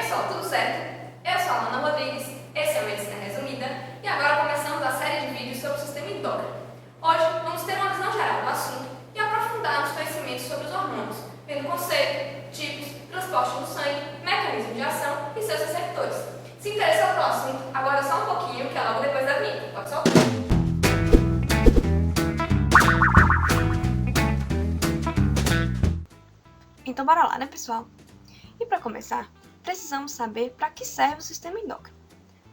pessoal, tudo certo? Eu sou a Ana Rodrigues, esse é o Medicina Resumida e agora começamos a série de vídeos sobre o sistema endócrino. Hoje vamos ter uma visão geral do assunto e aprofundar nos conhecimentos sobre os hormônios, vendo conceito, tipos, transporte no sangue, mecanismo de ação e seus receptores. Se interessou pelo assunto, aguarda só um pouquinho que é logo depois da vinheta. Pode soltar. Então bora lá, né, pessoal? E para começar, precisamos saber para que serve o sistema endócrino.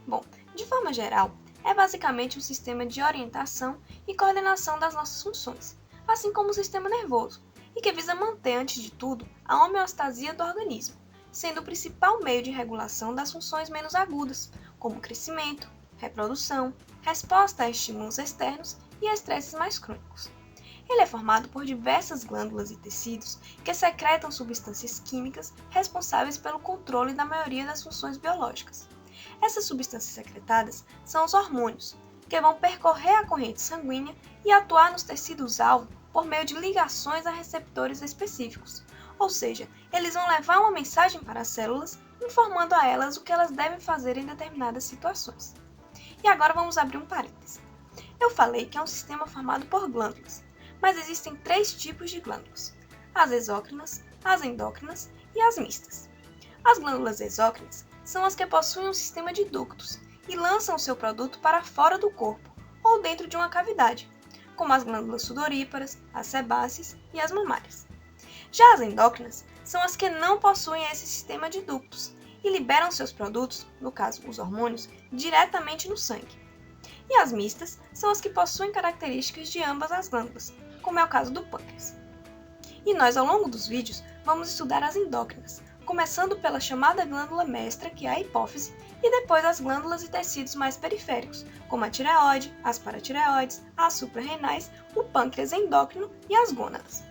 Bom, de forma geral, é basicamente um sistema de orientação e coordenação das nossas funções, assim como o sistema nervoso, e que visa manter, antes de tudo, a homeostasia do organismo, sendo o principal meio de regulação das funções menos agudas, como crescimento, reprodução, resposta a estímulos externos e a estresses mais crônicos. Ele é formado por diversas glândulas e tecidos que secretam substâncias químicas responsáveis pelo controle da maioria das funções biológicas. Essas substâncias secretadas são os hormônios, que vão percorrer a corrente sanguínea e atuar nos tecidos-alvo por meio de ligações a receptores específicos, ou seja, eles vão levar uma mensagem para as células, informando a elas o que elas devem fazer em determinadas situações. E agora vamos abrir um parêntese. Eu falei que é um sistema formado por glândulas, mas existem três tipos de glândulas: as exócrinas, as endócrinas e as mistas. As glândulas exócrinas são as que possuem um sistema de ductos e lançam seu produto para fora do corpo ou dentro de uma cavidade, como as glândulas sudoríparas, as sebáceas e as mamárias. Já as endócrinas são as que não possuem esse sistema de ductos e liberam seus produtos, no caso os hormônios, diretamente no sangue. E as mistas são as que possuem características de ambas as glândulas, como é o caso do pâncreas. E nós, ao longo dos vídeos, vamos estudar as endócrinas, começando pela chamada glândula mestra, que é a hipófise, e depois as glândulas e tecidos mais periféricos, como a tireoide, as paratireoides, as suprarrenais, o pâncreas endócrino e as gônadas.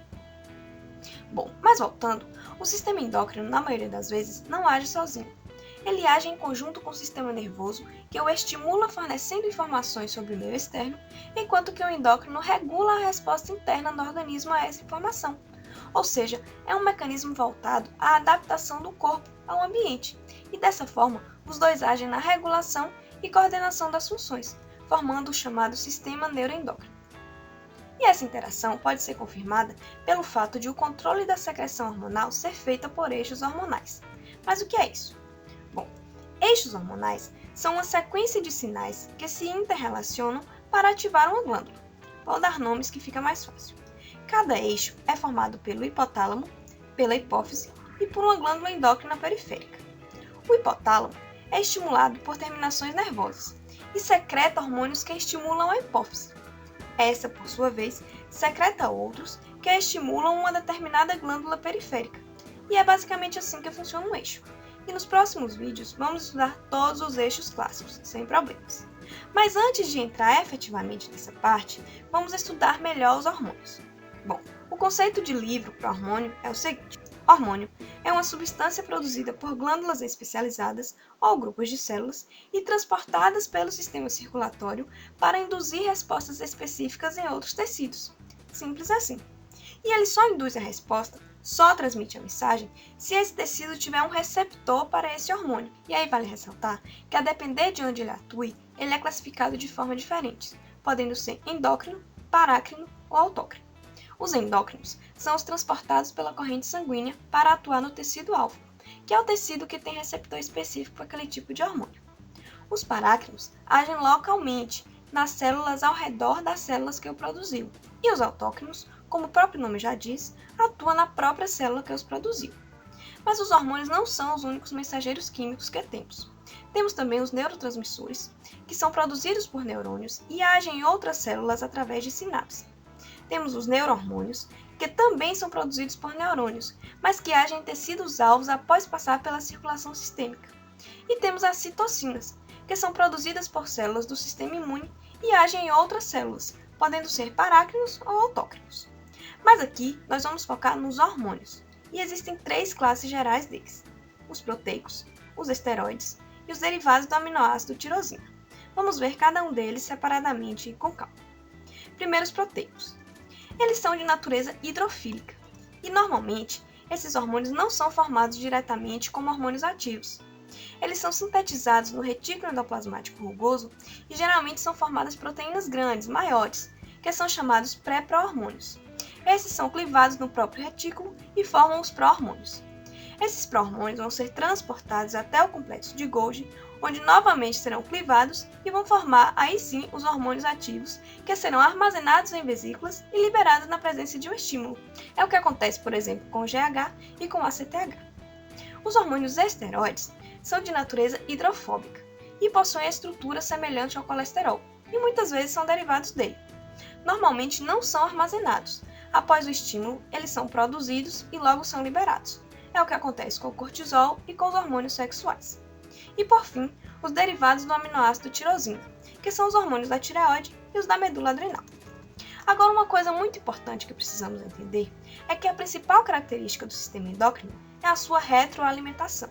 Bom, mas voltando, o sistema endócrino, na maioria das vezes, não age sozinho. Ele age em conjunto com o sistema nervoso, que o estimula fornecendo informações sobre o meio externo, enquanto que o endócrino regula a resposta interna do organismo a essa informação. Ou seja, é um mecanismo voltado à adaptação do corpo ao ambiente, e dessa forma, os dois agem na regulação e coordenação das funções, formando o chamado sistema neuroendócrino. E essa interação pode ser confirmada pelo fato de o controle da secreção hormonal ser feita por eixos hormonais. Mas o que é isso? Bom, eixos hormonais são uma sequência de sinais que se interrelacionam para ativar uma glândula. Vou dar nomes que fica mais fácil. Cada eixo é formado pelo hipotálamo, pela hipófise e por uma glândula endócrina periférica. O hipotálamo é estimulado por terminações nervosas e secreta hormônios que estimulam a hipófise. Essa, por sua vez, secreta outros que estimulam uma determinada glândula periférica. E é basicamente assim que funciona um eixo. E nos próximos vídeos vamos estudar todos os eixos clássicos, sem problemas. Mas antes de entrar efetivamente nessa parte, vamos estudar melhor os hormônios. Bom, o conceito de livro para hormônio é o seguinte: hormônio é uma substância produzida por glândulas especializadas ou grupos de células e transportadas pelo sistema circulatório para induzir respostas específicas em outros tecidos. Simples assim. E ele só induz a resposta, só transmite a mensagem, se esse tecido tiver um receptor para esse hormônio. E aí vale ressaltar que, a depender de onde ele atue, ele é classificado de forma diferente, podendo ser endócrino, parácrino ou autócrino. Os endócrinos são os transportados pela corrente sanguínea para atuar no tecido-alvo, que é o tecido que tem receptor específico para aquele tipo de hormônio. Os parácrinos agem localmente, nas células ao redor das células que o produziu, e os autócrinos, como o próprio nome já diz, atuam na própria célula que os produziu. Mas os hormônios não são os únicos mensageiros químicos que temos. Temos também os neurotransmissores, que são produzidos por neurônios e agem em outras células através de sinapse. Temos os neurohormônios, que também são produzidos por neurônios, mas que agem em tecidos alvos após passar pela circulação sistêmica. E temos as citocinas, que são produzidas por células do sistema imune e agem em outras células, podendo ser parácrinos ou autócrinos. Mas aqui nós vamos focar nos hormônios, e existem três classes gerais deles: os proteicos, os esteroides e os derivados do aminoácido tirosina. Vamos ver cada um deles separadamente e com calma. Primeiro, os proteicos. Eles são de natureza hidrofílica, e normalmente esses hormônios não são formados diretamente como hormônios ativos, Eles são sintetizados no retículo endoplasmático rugoso e geralmente são formadas proteínas grandes, maiores, que são chamados pré-pró-hormônios. Esses são clivados no próprio retículo e formam os pró-hormônios. Esses pró-hormônios vão ser transportados até o complexo de Golgi, onde novamente serão clivados e vão formar aí sim os hormônios ativos, que serão armazenados em vesículas e liberados na presença de um estímulo. É o que acontece, por exemplo, com o GH e com o ACTH. Os hormônios esteroides são de natureza hidrofóbica e possuem a estrutura semelhante ao colesterol, e muitas vezes são derivados dele. Normalmente não são armazenados. Após o estímulo, eles são produzidos e logo são liberados. É o que acontece com o cortisol e com os hormônios sexuais. E por fim, os derivados do aminoácido tirosina, que são os hormônios da tireoide e os da medula adrenal. Agora, uma coisa muito importante que precisamos entender é que a principal característica do sistema endócrino é a sua retroalimentação,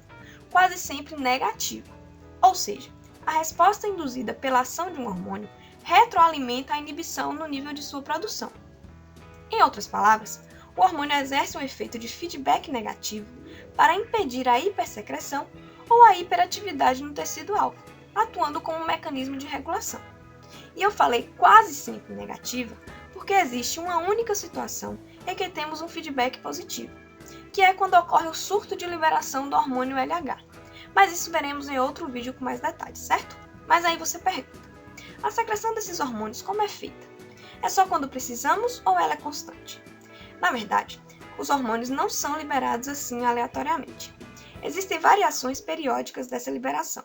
quase sempre negativa. Ou seja, a resposta induzida pela ação de um hormônio retroalimenta a inibição no nível de sua produção. Em outras palavras, o hormônio exerce um efeito de feedback negativo para impedir a hipersecreção ou a hiperatividade no tecido-alvo, atuando como um mecanismo de regulação. E eu falei quase sempre negativa porque existe uma única situação em que temos um feedback positivo, que é quando ocorre o surto de liberação do hormônio LH. Mas isso veremos em outro vídeo com mais detalhes, certo? Mas aí você pergunta, a secreção desses hormônios como é feita? É só quando precisamos ou ela é constante? Na verdade, os hormônios não são liberados assim aleatoriamente. Existem variações periódicas dessa liberação,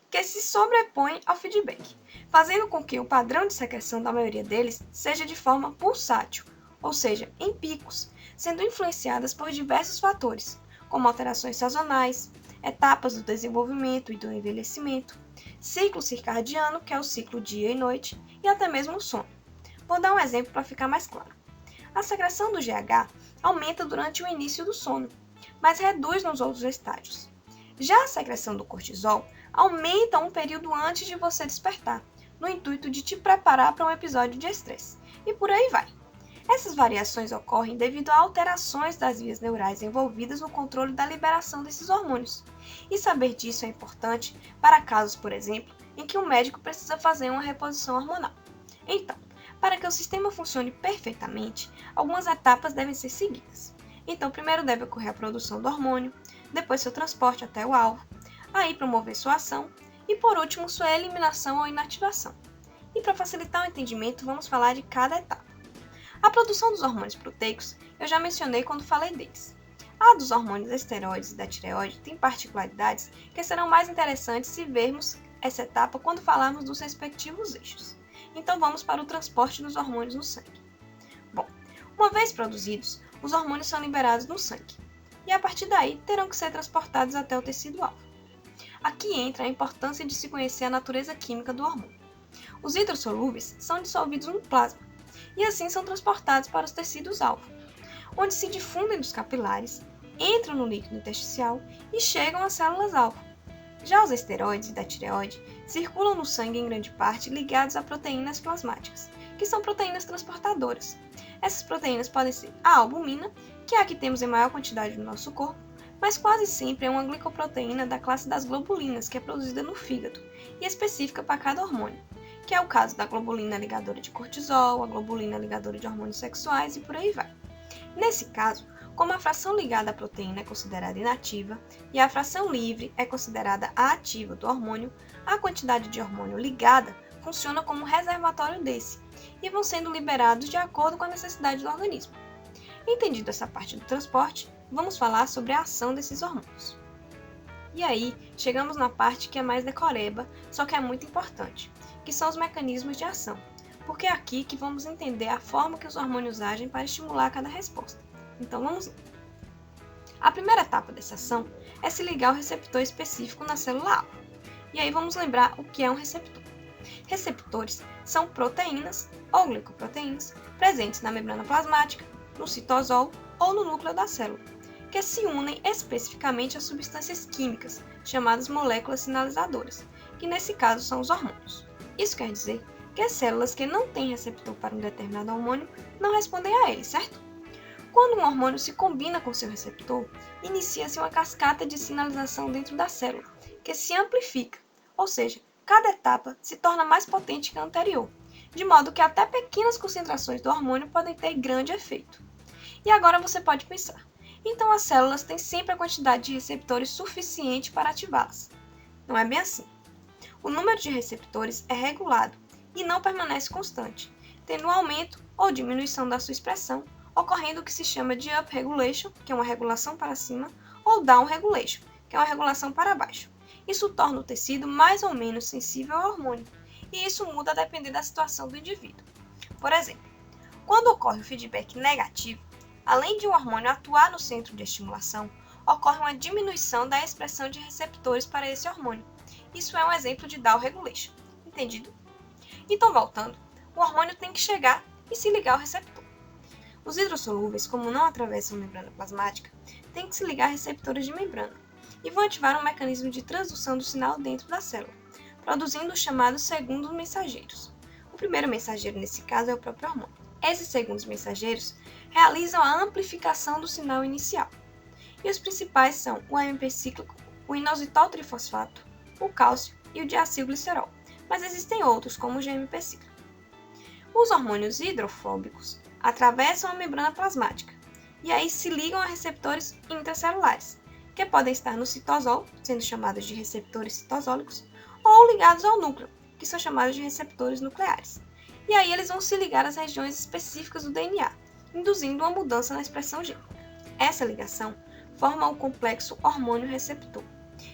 que se sobrepõem ao feedback, fazendo com que o padrão de secreção da maioria deles seja de forma pulsátil, ou seja, em picos, sendo influenciadas por diversos fatores, como alterações sazonais, etapas do desenvolvimento e do envelhecimento, ciclo circadiano, que é o ciclo dia e noite, e até mesmo o sono. Vou dar um exemplo para ficar mais claro. A secreção do GH aumenta durante o início do sono, mas reduz nos outros estágios. Já a secreção do cortisol aumenta um período antes de você despertar, no intuito de te preparar para um episódio de estresse, e por aí vai. Essas variações ocorrem devido a alterações das vias neurais envolvidas no controle da liberação desses hormônios. E saber disso é importante para casos, por exemplo, em que o médico precisa fazer uma reposição hormonal. Então, para que o sistema funcione perfeitamente, algumas etapas devem ser seguidas. Então, primeiro deve ocorrer a produção do hormônio, depois seu transporte até o alvo, aí promover sua ação e, por último, sua eliminação ou inativação. E para facilitar o entendimento, vamos falar de cada etapa. A produção dos hormônios proteicos eu já mencionei quando falei deles. A dos hormônios esteroides e da tireoide tem particularidades que serão mais interessantes se vermos essa etapa quando falarmos dos respectivos eixos. Então vamos para o transporte dos hormônios no sangue. Bom, uma vez produzidos, os hormônios são liberados no sangue, e a partir daí terão que ser transportados até o tecido-alvo. Aqui entra a importância de se conhecer a natureza química do hormônio. Os hidrossolúveis são dissolvidos no plasma, e assim são transportados para os tecidos-alvo, onde se difundem nos capilares, entram no líquido intersticial e chegam às células-alvo. Já os esteroides e da tireoide circulam no sangue em grande parte ligados a proteínas plasmáticas, que são proteínas transportadoras. Essas proteínas podem ser a albumina, que é a que temos em maior quantidade no nosso corpo, mas quase sempre é uma glicoproteína da classe das globulinas, que é produzida no fígado, e específica para cada hormônio, que é o caso da globulina ligadora de cortisol, a globulina ligadora de hormônios sexuais e por aí vai. Nesse caso, como a fração ligada à proteína é considerada inativa e a fração livre é considerada a ativa do hormônio, a quantidade de hormônio ligada funciona como um reservatório desse e vão sendo liberados de acordo com a necessidade do organismo. Entendido essa parte do transporte, vamos falar sobre a ação desses hormônios. E aí, chegamos na parte que é mais decoreba, só que é muito importante, que são os mecanismos de ação, porque é aqui que vamos entender a forma que os hormônios agem para estimular cada resposta. Então vamos lá. A primeira etapa dessa ação é se ligar ao receptor específico na célula-alvo. E aí vamos lembrar o que é um receptor. Receptores são proteínas ou glicoproteínas presentes na membrana plasmática, no citosol ou no núcleo da célula, que se unem especificamente a substâncias químicas, chamadas moléculas sinalizadoras, que nesse caso são os hormônios. Isso quer dizer que as células que não têm receptor para um determinado hormônio não respondem a ele, certo? Quando um hormônio se combina com seu receptor, inicia-se uma cascata de sinalização dentro da célula, que se amplifica, ou seja, cada etapa se torna mais potente que a anterior, de modo que até pequenas concentrações do hormônio podem ter grande efeito. E agora você pode pensar, então as células têm sempre a quantidade de receptores suficiente para ativá-las. Não é bem assim. O número de receptores é regulado e não permanece constante, tendo um aumento ou diminuição da sua expressão, ocorrendo o que se chama de upregulation, que é uma regulação para cima, ou downregulation, que é uma regulação para baixo. Isso torna o tecido mais ou menos sensível ao hormônio, e isso muda a depender da situação do indivíduo. Por exemplo, quando ocorre o feedback negativo, além de o hormônio atuar no centro de estimulação, ocorre uma diminuição da expressão de receptores para esse hormônio. Isso é um exemplo de downregulation. Entendido? Então, voltando, o hormônio tem que chegar e se ligar ao receptor. Os hidrossolúveis, como não atravessam a membrana plasmática, têm que se ligar a receptores de membrana e vão ativar um mecanismo de transdução do sinal dentro da célula, produzindo os chamados segundos mensageiros. O primeiro mensageiro nesse caso é o próprio hormônio. Esses segundos mensageiros realizam a amplificação do sinal inicial. E os principais são o AMP cíclico, o inositol trifosfato, o cálcio e o diacilglicerol, mas existem outros como o GMP cíclico. Os hormônios hidrofóbicos atravessam a membrana plasmática e aí se ligam a receptores intracelulares, que podem estar no citosol, sendo chamados de receptores citosólicos, ou ligados ao núcleo, que são chamados de receptores nucleares. E aí eles vão se ligar às regiões específicas do DNA, induzindo uma mudança na expressão gênica. Essa ligação forma o complexo hormônio-receptor,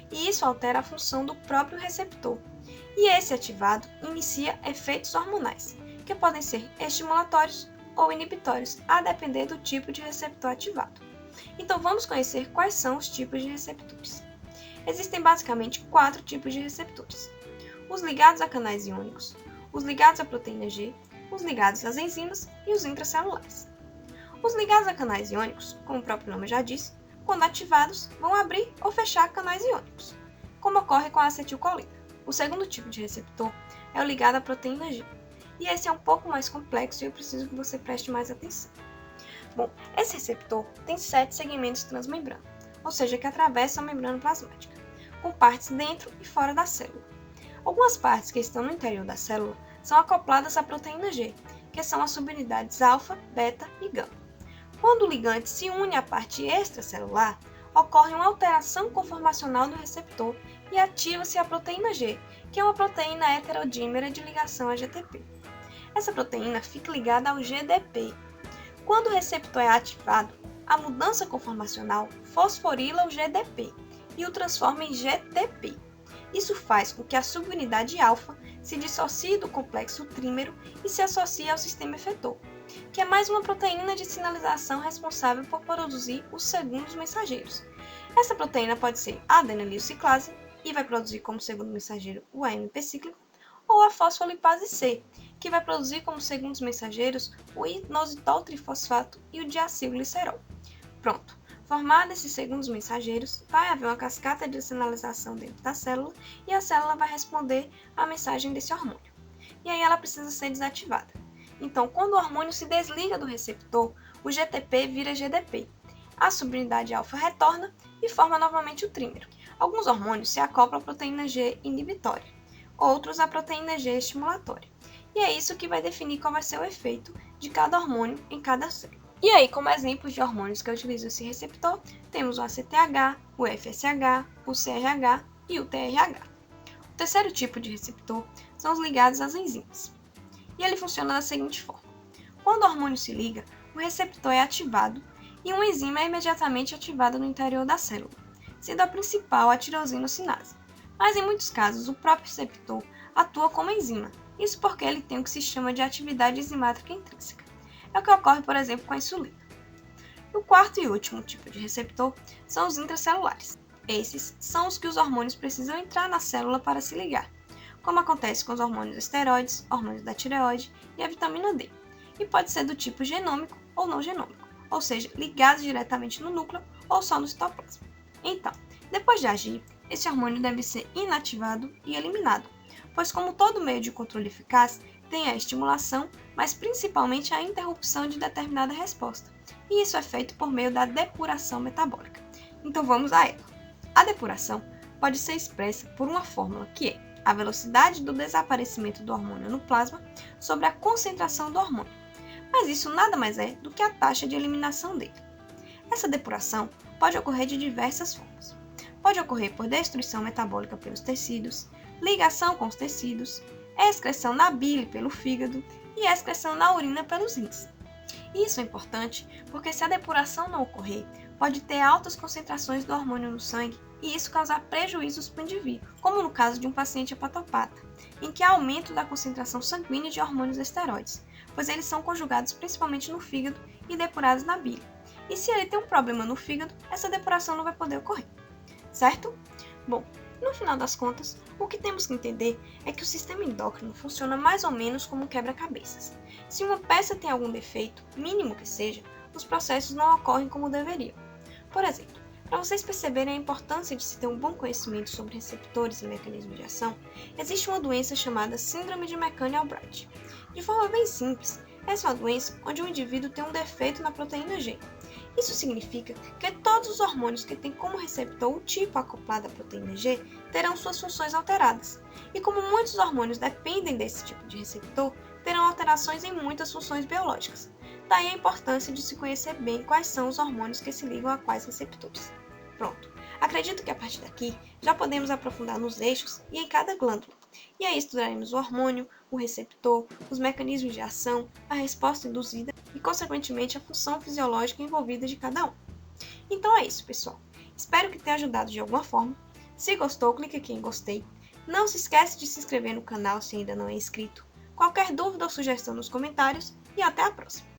e isso altera a função do próprio receptor, e esse ativado inicia efeitos hormonais, que podem ser estimulatórios ou inibitórios, a depender do tipo de receptor ativado. Então vamos conhecer quais são os tipos de receptores. Existem basicamente 4 tipos de receptores: os ligados a canais iônicos, os ligados à proteína G, os ligados às enzimas e os intracelulares. Os ligados a canais iônicos, como o próprio nome já diz, quando ativados, vão abrir ou fechar canais iônicos, como ocorre com a acetilcolina. O segundo tipo de receptor é o ligado à proteína G, e esse é um pouco mais complexo e eu preciso que você preste mais atenção. Bom, esse receptor tem 7 segmentos transmembrana, ou seja, que atravessam a membrana plasmática, com partes dentro e fora da célula. Algumas partes que estão no interior da célula são acopladas à proteína G, que são as subunidades alfa, beta e gama. Quando o ligante se une à parte extracelular, ocorre uma alteração conformacional do receptor e ativa-se a proteína G, que é uma proteína heterodímera de ligação a GTP. Essa proteína fica ligada ao GDP. Quando o receptor é ativado, a mudança conformacional fosforila o GDP e o transforma em GTP. Isso faz com que a subunidade alfa se dissocie do complexo trímero e se associe ao sistema efetor, que é mais uma proteína de sinalização responsável por produzir os segundos mensageiros. Essa proteína pode ser a adenililciclase e vai produzir como segundo mensageiro o AMP cíclico, ou a fosfolipase C, que vai produzir como segundos mensageiros o inositol trifosfato e o diacilglicerol. Pronto! Formados esses segundos mensageiros, vai haver uma cascata de sinalização dentro da célula e a célula vai responder à mensagem desse hormônio. E aí ela precisa ser desativada. Então, quando o hormônio se desliga do receptor, o GTP vira GDP. A subunidade alfa retorna e forma novamente o trímero. Alguns hormônios se acoplam à proteína G inibitória, outros à proteína G estimulatória. E é isso que vai definir qual vai ser o efeito de cada hormônio em cada célula. E aí, como exemplos de hormônios que utilizam esse receptor, temos o ACTH, o FSH, o CRH e o TRH. O terceiro tipo de receptor são os ligados às enzimas. E ele funciona da seguinte forma: quando o hormônio se liga, o receptor é ativado e uma enzima é imediatamente ativada no interior da célula, sendo a principal a tirosinossinase. Mas em muitos casos, o próprio receptor atua como enzima, isso porque ele tem o que se chama de atividade enzimática intrínseca. É o que ocorre, por exemplo, com a insulina. O quarto e último tipo de receptor são os intracelulares. Esses são os que os hormônios precisam entrar na célula para se ligar, como acontece com os hormônios esteroides, hormônios da tireoide e a vitamina D. E pode ser do tipo genômico ou não genômico, ou seja, ligados diretamente no núcleo ou só no citoplasma. Então, depois de agir, esse hormônio deve ser inativado e eliminado, pois como todo meio de controle eficaz, tem a estimulação, mas principalmente a interrupção de determinada resposta. e isso é feito por meio da depuração metabólica. Então vamos a ela. A depuração pode ser expressa por uma fórmula que é a velocidade do desaparecimento do hormônio no plasma sobre a concentração do hormônio, mas isso nada mais é do que a taxa de eliminação dele. Essa depuração pode ocorrer de diversas formas. Pode ocorrer por destruição metabólica pelos tecidos, ligação com os tecidos, excreção na bile pelo fígado e excreção na urina pelos rins. Isso é importante porque se a depuração não ocorrer, pode ter altas concentrações do hormônio no sangue e isso causar prejuízos para o indivíduo, como no caso de um paciente hepatopata, em que há aumento da concentração sanguínea de hormônios esteroides, pois eles são conjugados principalmente no fígado e depurados na bile. E se ele tem um problema no fígado, essa depuração não vai poder ocorrer, certo? Bom, no final das contas, o que temos que entender é que o sistema endócrino funciona mais ou menos como um quebra-cabeças. Se uma peça tem algum defeito, mínimo que seja, os processos não ocorrem como deveriam. Por exemplo, para vocês perceberem a importância de se ter um bom conhecimento sobre receptores e mecanismos de ação, existe uma doença chamada Síndrome de McCann-Albright. De forma bem simples, essa é uma doença onde o indivíduo tem um defeito na proteína G. Isso significa que todos os hormônios que têm como receptor o tipo acoplado à proteína G terão suas funções alteradas. E como muitos hormônios dependem desse tipo de receptor, terão alterações em muitas funções biológicas. Daí a importância de se conhecer bem quais são os hormônios que se ligam a quais receptores. Pronto, acredito que a partir daqui já podemos aprofundar nos eixos e em cada glândula. E aí estudaremos o hormônio, o receptor, os mecanismos de ação, a resposta induzida e, consequentemente, a função fisiológica envolvida de cada um. Então é isso, pessoal. Espero que tenha ajudado de alguma forma. Se gostou, clique aqui em gostei. Não se esqueça de se inscrever no canal se ainda não é inscrito. Qualquer dúvida ou sugestão nos comentários e até a próxima!